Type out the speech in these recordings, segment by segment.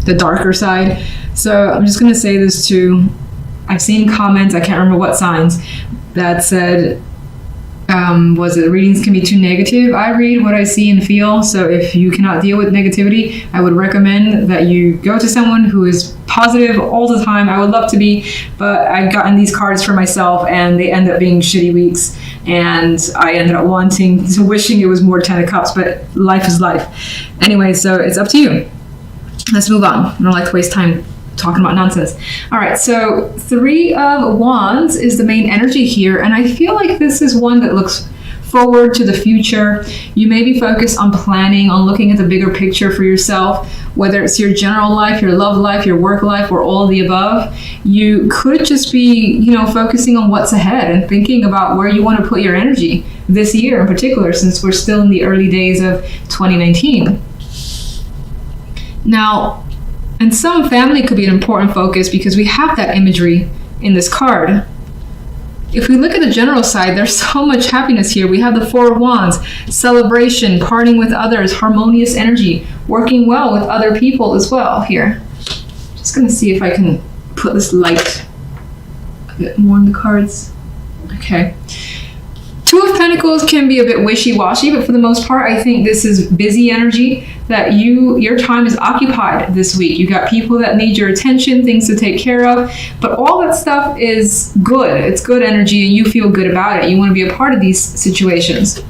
the darker side. So I'm just going to say this too. I've seen comments, I can't remember what signs, that said, was it readings can be too negative? I read what I see and feel. So if you cannot deal with negativity, I would recommend that you go to someone who is positive all the time. I would love to be, but I've gotten these cards for myself and they end up being shitty weeks. And I ended up wishing it was more 10 of Cups, but life is life. Anyway, so it's up to you. Let's move on. I don't like to waste time talking about nonsense. All right, so 3 of Wands is the main energy here, and I feel like this is one that looks forward to the future. You may be focused on planning, on looking at the bigger picture for yourself, whether it's your general life, your love life, your work life, or all of the above. You could just be, focusing on what's ahead and thinking about where you want to put your energy this year in particular, since we're still in the early days of 2019. Now, and some family could be an important focus because we have that imagery in this card. If we look at the general side, there's so much happiness here. We have the 4 of Wands, celebration, parting with others, harmonious energy, working well with other people as well here. Just going to see if I can put this light a bit more in the cards. Okay. 2 of Pentacles can be a bit wishy-washy, but for the most part, I think this is busy energy, that your time is occupied this week. You got people that need your attention, things to take care of, but all that stuff is good. It's good energy and you feel good about it. You want to be a part of these situations.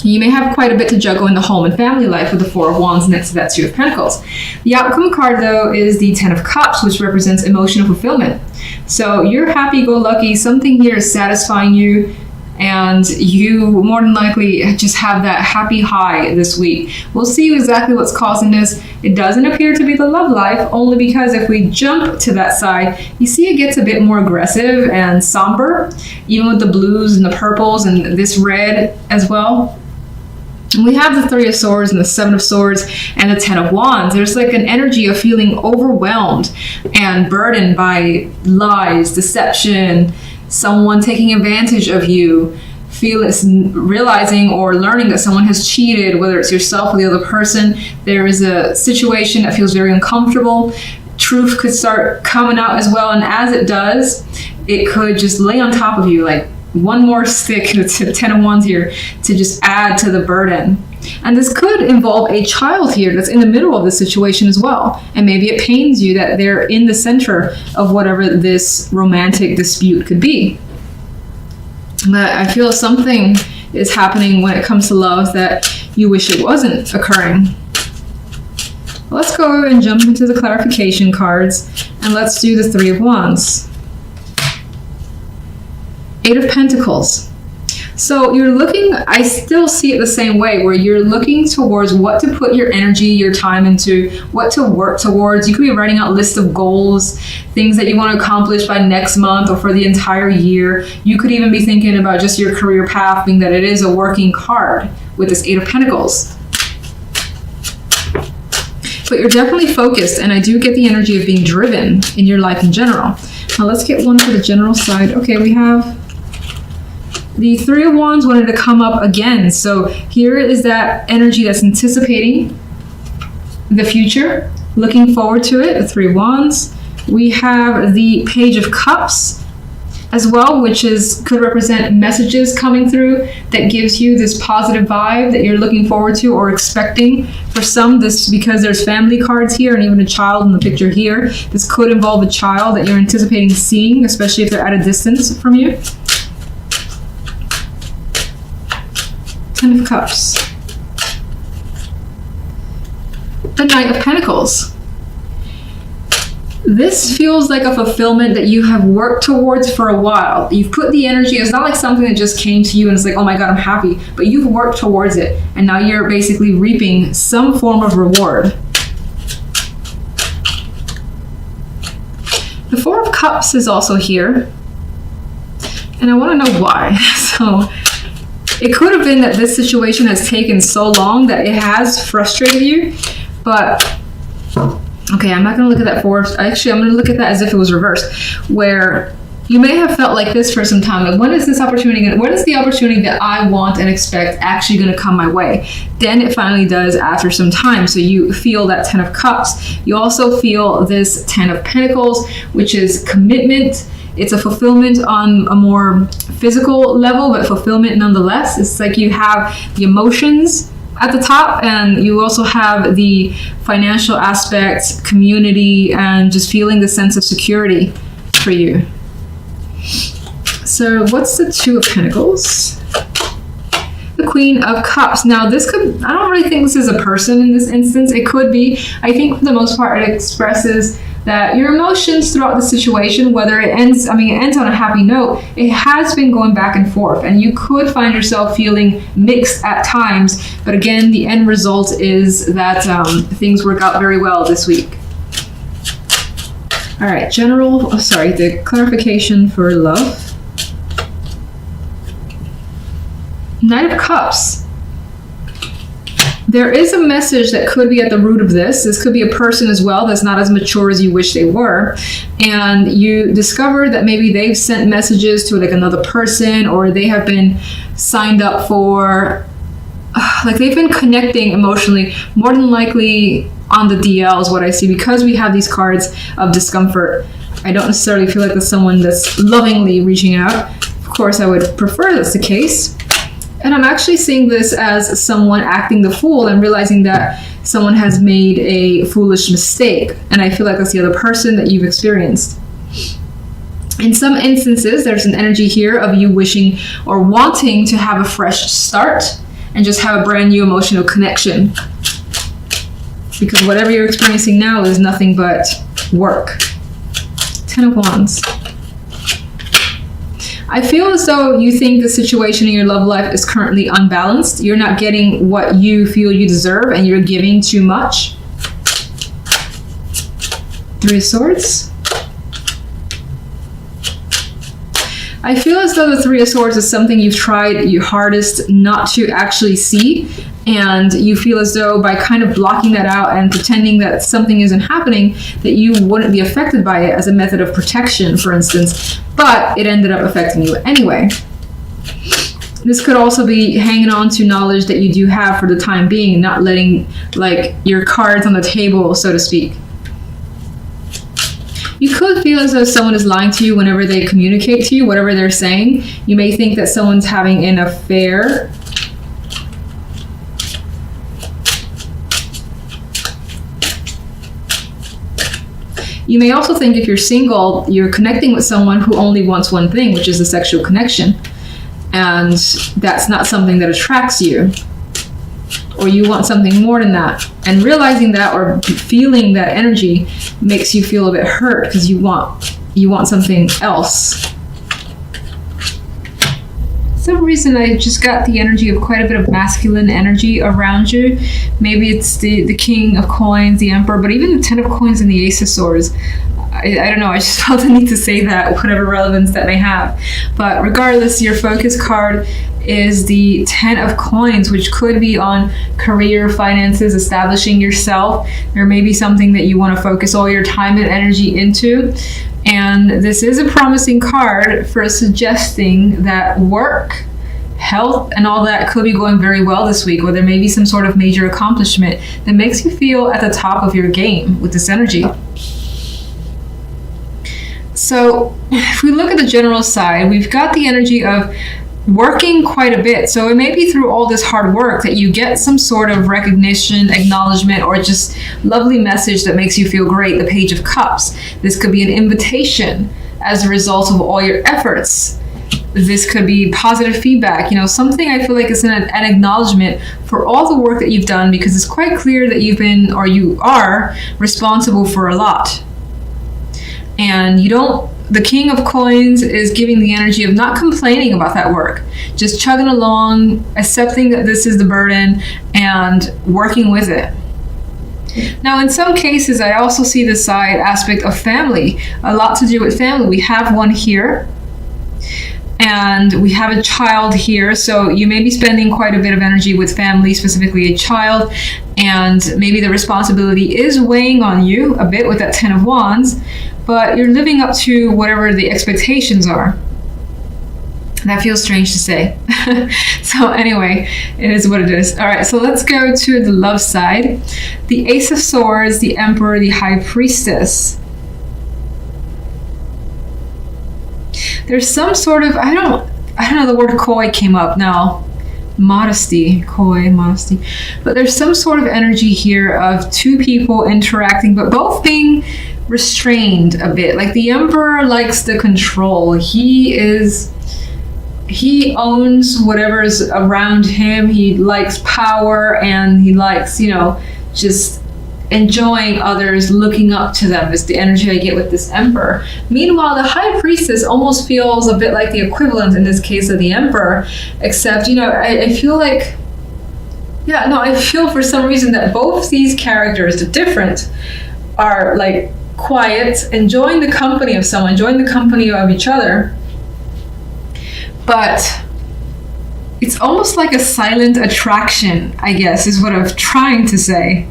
You may have quite a bit to juggle in the home and family life with the 4 of Wands next to that 2 of Pentacles. The outcome card, though, is the 10 of Cups, which represents emotional fulfillment. So you're happy-go-lucky. Something here is satisfying you, and you more than likely just have that happy high this week. We'll see exactly what's causing this. It doesn't appear to be the love life, only because if we jump to that side, you see it gets a bit more aggressive and somber, even with the blues and the purples and this red as well. We have the 3 of Swords and the 7 of Swords and the 10 of Wands. There's like an energy of feeling overwhelmed and burdened by lies, deception, someone taking advantage of you, realizing or learning that someone has cheated, whether it's yourself or the other person. There is a situation that feels very uncomfortable. Truth could start coming out as well, and as it does, it could just lay on top of you like one more stick to 10 of Wands here to just add to the burden. And this could involve a child here that's in the middle of the situation as well. And maybe it pains you that they're in the center of whatever this romantic dispute could be. But I feel something is happening when it comes to love that you wish it wasn't occurring. Let's go and jump into the clarification cards, and let's do the 3 of Wands. 8 of Pentacles. So you're looking, I still see it the same way, where you're looking towards what to put your energy, your time into, what to work towards. You could be writing out a list of goals, things that you want to accomplish by next month or for the entire year. You could even be thinking about just your career path, being that it is a working card with this 8 of Pentacles. But you're definitely focused, and I do get the energy of being driven in your life in general. Now let's get one for the general side. Okay, we have the 3 of Wands wanted to come up again. So here is that energy that's anticipating the future, looking forward to it, the 3 of Wands. We have the Page of Cups as well, which could represent messages coming through that gives you this positive vibe that you're looking forward to or expecting. For some, this, because there's family cards here and even a child in the picture here, this could involve a child that you're anticipating seeing, especially if they're at a distance from you. 10 of Cups. The Knight of Pentacles. This feels like a fulfillment that you have worked towards for a while. You've put the energy, it's not like something that just came to you and it's like, oh my God, I'm happy. But you've worked towards it, and now you're basically reaping some form of reward. The 4 of Cups is also here, and I want to know why. So it could have been that this situation has taken so long that it has frustrated you, but okay, I'm not going to look at that 4. Actually, I'm going to look at that as if it was reversed, where You may have felt like this for some time. Like, when is this opportunity when is the opportunity that I want and expect actually going to come my way? Then it finally does after some time. So you feel that 10 of Cups. You also feel this 10 of Pentacles, which is commitment. It's a fulfillment on a more physical level, but fulfillment nonetheless. It's like you have the emotions at the top, and you also have the financial aspects, community, and just feeling the sense of security for you. So what's the 2 of Pentacles? The Queen of Cups. Now this could, I don't really think this is a person in this instance. It could be. I think for the most part it expresses that your emotions throughout the situation, whether it ends, it ends on a happy note, it has been going back and forth, and you could find yourself feeling mixed at times. But again, the end result is that things work out very well this week. All right, the clarification for love. Knight of Cups. There is a message that could be at the root of this. This could be a person as well that's not as mature as you wish they were. And you discover that maybe they've sent messages to like another person, or they have been signed up for, like they've been connecting emotionally, more than likely on the DL is what I see, because we have these cards of discomfort. I don't necessarily feel like there's someone that's lovingly reaching out. Of course, I would prefer that's the case. And I'm actually seeing this as someone acting the fool and realizing that someone has made a foolish mistake. And I feel like that's the other person that you've experienced. In some instances, there's an energy here of you wishing or wanting to have a fresh start and just have a brand new emotional connection. Because whatever you're experiencing now is nothing but work. 10 of Wands. I feel as though you think the situation in your love life is currently unbalanced. You're not getting what you feel you deserve, and you're giving too much. 3 of Swords. I feel as though the 3 of Swords is something you've tried your hardest not to actually see, and you feel as though by kind of blocking that out and pretending that something isn't happening, that you wouldn't be affected by it as a method of protection, for instance, but it ended up affecting you anyway. This could also be hanging on to knowledge that you do have for the time being, not letting like your cards on the table, so to speak. You could feel as though someone is lying to you whenever they communicate to you, whatever they're saying. You may think that someone's having an affair. You may also think if you're single, you're connecting with someone who only wants one thing, which is a sexual connection. And that's not something that attracts you. Or you want something more than that. And realizing that or feeling that energy makes you feel a bit hurt because you want something else. For some reason, I just got the energy of quite a bit of masculine energy around you. Maybe it's the King of Coins, the Emperor, but even the 10 of Coins and the Ace of Swords. I don't know, I just felt the need to say that, whatever relevance that may have. But regardless, your focus card is the 10 of Coins, which could be on career, finances, establishing yourself. There may be something that you want to focus all your time and energy into. And this is a promising card for suggesting that work, health, and all that could be going very well this week, or there may be some sort of major accomplishment that makes you feel at the top of your game with this energy. So if we look at the general side, we've got the energy of working quite a bit. So it may be through all this hard work that you get some sort of recognition, acknowledgement, or just lovely message that makes you feel great. The Page of Cups. This could be an invitation as a result of all your efforts. This could be positive feedback, something I feel like is an acknowledgement for all the work that you've done, because it's quite clear that you've been, or you are, responsible for a lot. And the King of Coins is giving the energy of not complaining about that work, just chugging along, accepting that this is the burden, and working with it. Now, in some cases, I also see the side aspect of family, a lot to do with family. We have one here. And we have a child here, so you may be spending quite a bit of energy with family, specifically a child, and maybe the responsibility is weighing on you a bit with that 10 of Wands, but you're living up to whatever the expectations are. That feels strange to say. So anyway, it is what it is. All right, so let's go to the love side. The Ace of Swords, the Emperor, the High Priestess. There's some sort of, I don't know, the word coy came up now. Modesty, coy, modesty. But there's some sort of energy here of two people interacting, but both being restrained a bit. Like the Emperor likes the control. He owns whatever's around him. He likes power, and he likes, just enjoying others, looking up to them is the energy I get with this Emperor. Meanwhile, the High Priestess almost feels a bit like the equivalent in this case of the Emperor, except, I feel like, I feel for some reason that both these characters, the different, are like quiet, enjoying the company of someone, enjoying the company of each other, but it's almost like a silent attraction, I guess, is what I'm trying to say.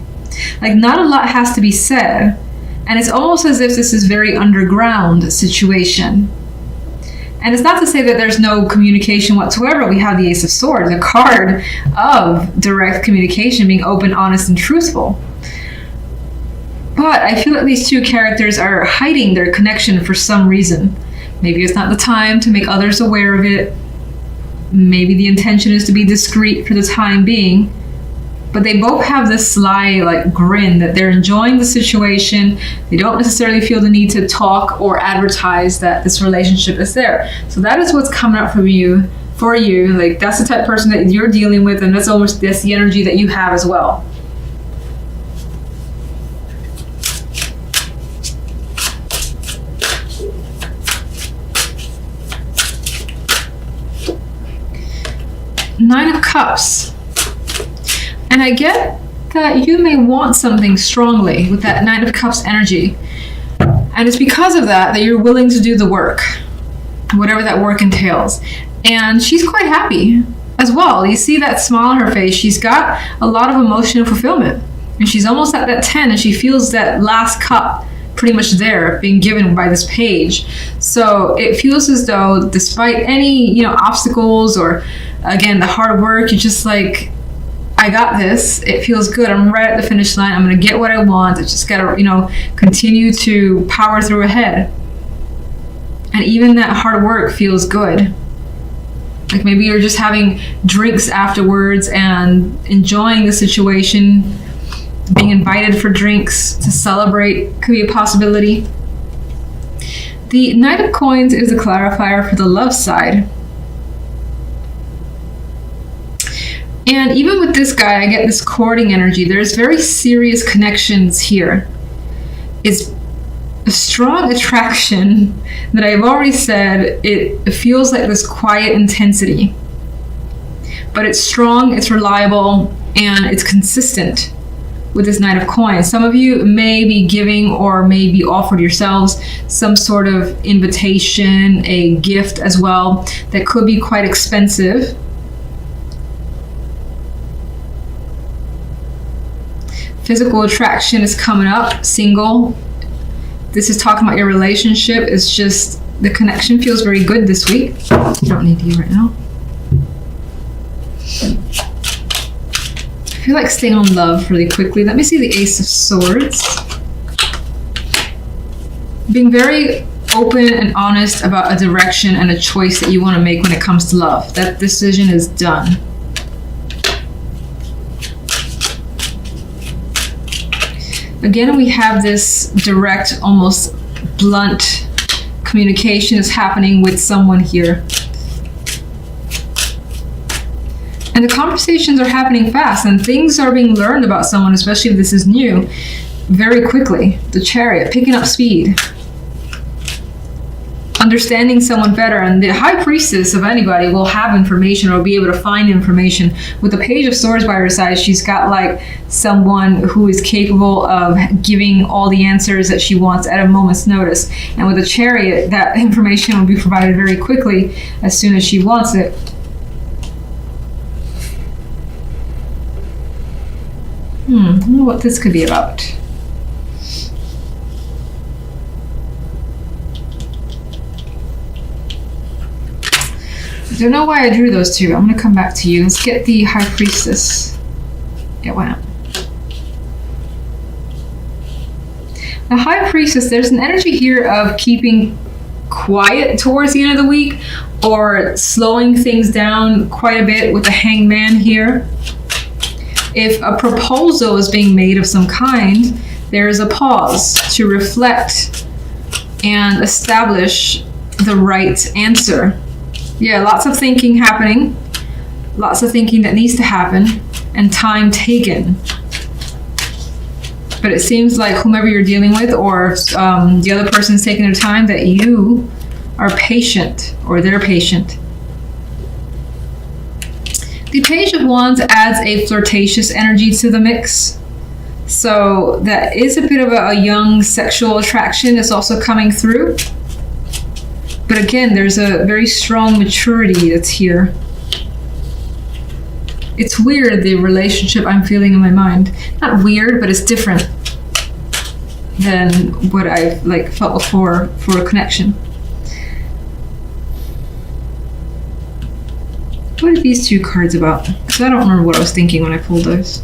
Like, not a lot has to be said, and it's almost as if this is very underground situation. And it's not to say that there's no communication whatsoever. We have the Ace of Swords, a card of direct communication, being open, honest, and truthful. But I feel that these two characters are hiding their connection for some reason. Maybe it's not the time to make others aware of it. Maybe the intention is to be discreet for the time being. But they both have this sly grin that they're enjoying the situation. They don't necessarily feel the need to talk or advertise that this relationship is there. So that is what's coming up for you. Like, that's the type of person that you're dealing with, and that's the energy that you have as well. Nine of Cups. And I get that you may want something strongly with that Nine of Cups energy. And it's because of that you're willing to do the work, whatever that work entails. And she's quite happy as well. You see that smile on her face. She's got a lot of emotional fulfillment. And she's almost at that 10, and she feels that last cup pretty much there being given by this page. So it feels as though despite any, obstacles or, again, the hard work, you're just like, I got this. It feels good. I'm right at the finish line. I'm going to get what I want. I just got to, continue to power through ahead. And even that hard work feels good. Like maybe you're just having drinks afterwards and enjoying the situation. Being invited for drinks to celebrate could be a possibility. The Knight of Coins is a clarifier for the love side. And even with this guy, I get this courting energy. There's very serious connections here. It's a strong attraction that I've already said. It feels like this quiet intensity. But it's strong, it's reliable, and it's consistent with this Knight of Coins. Some of you may be giving or may be offered yourselves some sort of invitation, a gift as well, that could be quite expensive. Physical attraction is coming up, single. This is talking about your relationship. It's just the connection feels very good this week. You don't need you right now. I feel like staying on love really quickly. Let me see the Ace of Swords. Being very open and honest about a direction and a choice that you want to make when it comes to love. That decision is done. Again, we have this direct, almost blunt communication is happening with someone here. And the conversations are happening fast, and things are being learned about someone, especially if this is new, very quickly. The Chariot, picking up speed. understanding someone better. And the high priestess of anybody will have information or be able to find information. With the page of swords by her side, she's got like someone who is capable of giving all the answers that she wants at a moment's notice. And with a chariot, that information will be provided very quickly as soon as she wants it. I wonder what this could be about. I don't know why I drew those two. I'm going to come back to you. Let's get the High Priestess. Yeah, why not? The High Priestess, there's an energy here of keeping quiet towards the end of the week or slowing things down quite a bit with the Hangman here. If a proposal is being made of some kind, there is a pause to reflect and establish the right answer. Yeah, lots of thinking happening, lots of thinking that needs to happen, and time taken. But it seems like whomever you're dealing with or the other person's taking their time, that you are patient or they're patient. The Page of Wands adds a flirtatious energy to the mix. So that is a bit of a young sexual attraction is also coming through. But again, there's a very strong maturity that's here. It's weird, the relationship I'm feeling in my mind. Not weird, but it's different than what I've felt before for a connection. What are these two cards about? Because I don't remember what I was thinking when I pulled those.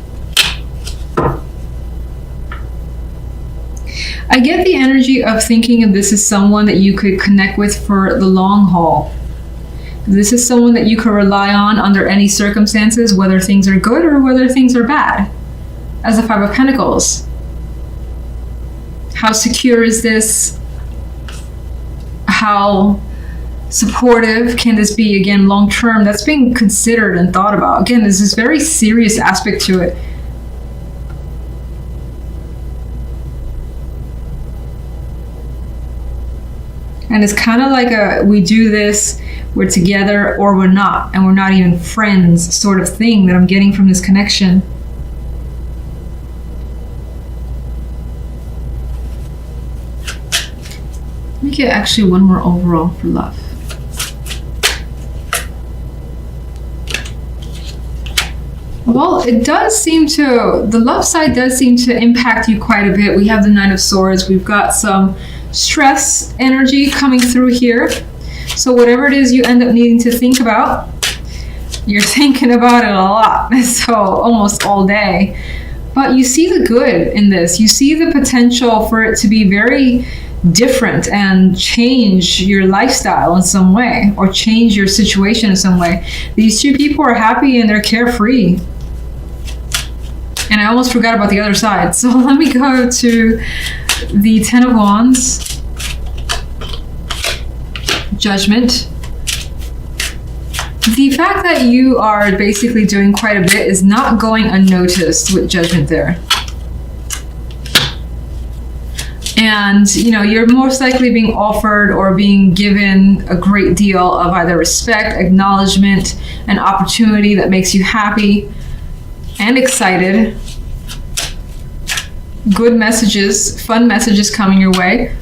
I get the energy of thinking of this as someone that you could connect with for the long haul. This is someone that you can rely on under any circumstances, whether things are good or whether things are bad. As the Five of Pentacles. How secure is this? How supportive can this be? Again, long term, that's being considered and thought about. Again, there's this very serious aspect to it. And it's kind of like we do this, we're together or we're not, and we're not even friends sort of thing that I'm getting from this connection. Let me get actually one more overall for love. Well, it does seem to, the love side does seem to impact you quite a bit. We have the Nine of Swords. We've got some stress energy coming through here. So whatever it is you end up needing to think about, you're thinking about it a lot. So almost all day. But you see the good in this. You see the potential for it to be very different and change your lifestyle in some way or change your situation in some way. These two people are happy and they're carefree. And I almost forgot about the other side. So let me go to the Ten of Wands, Judgment. The fact that you are basically doing quite a bit is not going unnoticed with Judgment there. And, you know, you're most likely being offered or being given a great deal of either respect, acknowledgement, an opportunity that makes you happy and excited. Good messages, fun messages coming your way.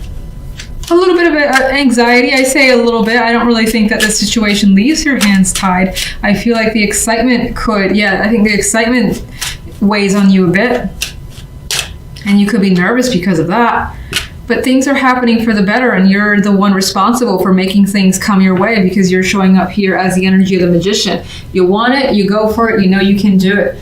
A little bit of anxiety, I say a little bit. I don't really think that this situation leaves your hands tied. I feel like the excitement could, I think the excitement weighs on you a bit. And you could be nervous because of that. But things are happening for the better, and you're the one responsible for making things come your way because you're showing up here as the energy of the Magician. You want it, you go for it, you know you can do it.